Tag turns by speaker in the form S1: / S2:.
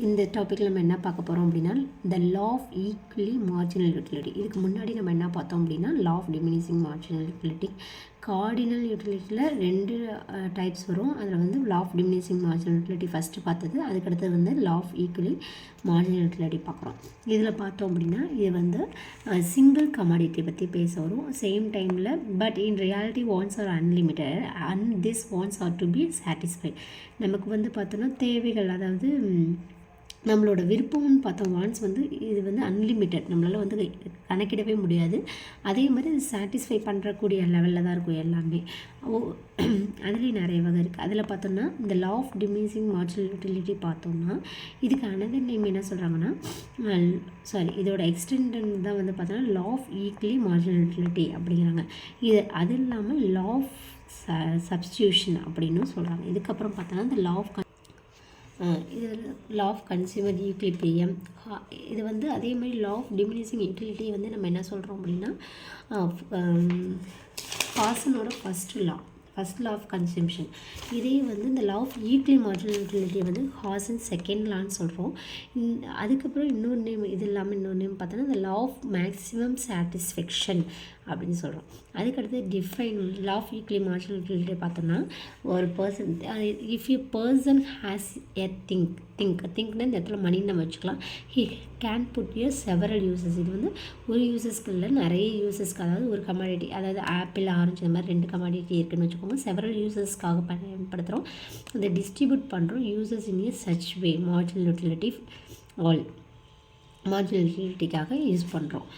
S1: இந்த டாப்பிக்கில் நம்ம என்ன பார்க்க போகிறோம் அப்படின்னா the law of equally marginal utility. இதுக்கு முன்னாடி நம்ம என்ன பார்த்தோம் அப்படின்னா law of diminishing marginal utility. Cardinal யூட்டிலிட்டியில் 2 டைப்ஸ் வரும். அதில் வந்து law of diminishing marginal utility first பார்த்தது, அதுக்கடுத்தது வந்து law of equally marginal utility பார்க்குறோம். இதில் பார்த்தோம் அப்படின்னா இது வந்து சிங்கிள் கமாடிட்டி பற்றி பேச வரும். சேம் டைமில் but in reality wants are unlimited and this wants are to be satisfied. நமக்கு வந்து பார்த்தோன்னா தேவைகள், அதாவது நம்மளோட விருப்பம்னு பார்த்தோம் வான்ஸ் வந்து இது வந்து அன்லிமிட்டட், நம்மளால் வந்து கணக்கிடவே முடியாது. அதே மாதிரி இது சாட்டிஸ்ஃபை பண்ணுறக்கூடிய லெவலில் தான் இருக்கும் எல்லாமே. அதுலேயும் நிறைய வகை இருக்குது. அதில் பார்த்தோம்னா இந்த law of diminishing marginal utility பார்த்தோம்னா இதுக்கு அனதர் நேம் என்ன சொல்கிறாங்கன்னா இதோட எக்ஸ்டென்டன் தான் வந்து பார்த்தோன்னா law of equally marginal utility அப்படிங்கிறாங்க. இது அது இல்லாமல் லா ஆஃப் சப்ஸ்டியூஷன் அப்படின்னு சொல்கிறாங்க. இதுக்கப்புறம் பார்த்தோன்னா இந்த லா ஆஃப் இது லா ஆஃப் கன்சியூமர் ஈக்விலிபிரியம். இது வந்து அதே மாதிரி லா ஆஃப் டிமினிஷிங் யூட்டிலிட்டி வந்து நம்ம என்ன சொல்கிறோம் அப்படின்னா பாசனோட ஃபஸ்ட் லா ஆஃப் கன்சம்ஷன். இதே வந்து இந்த law of equally marginal utility வந்து ஹாசன் செகண்ட் லான்னு சொல்கிறோம். அதுக்கப்புறம் இன்னொரு நேம், இது இல்லாமல் இன்னொரு நேம் பார்த்தோன்னா இந்த லா ஆஃப் மேக்ஸிமம் சாட்டிஸ்ஃபேக்ஷன் அப்படின்னு சொல்கிறோம். அதுக்கடுத்து define law of equally marginal utility பார்த்தோம்னா ஒரு person, if a person has a திங்க்னா இந்த இடத்துல மணின்னு நம்ம வச்சுக்கலாம். He can put you several uses. இது வந்து ஒரு யூசஸ்க்கு இல்லை, நிறைய யூசஸ்க்கு, அதாவது ஒரு கமாடிட்டி, அதாவது ஆப்பிள், ஆரஞ்சு, இந்த மாதிரி 2 கமாடிட்டி இருக்குதுன்னு வச்சுக்கோங்க. செவரல் யூசஸ்க்காக பயன்படுத்துகிறோம். அதை டிஸ்ட்ரிபியூட் பண்ணுறோம் uses in a such way marginal utility marginal யூட்டிலிட்டிக்காக யூஸ் பண்ணுறோம்.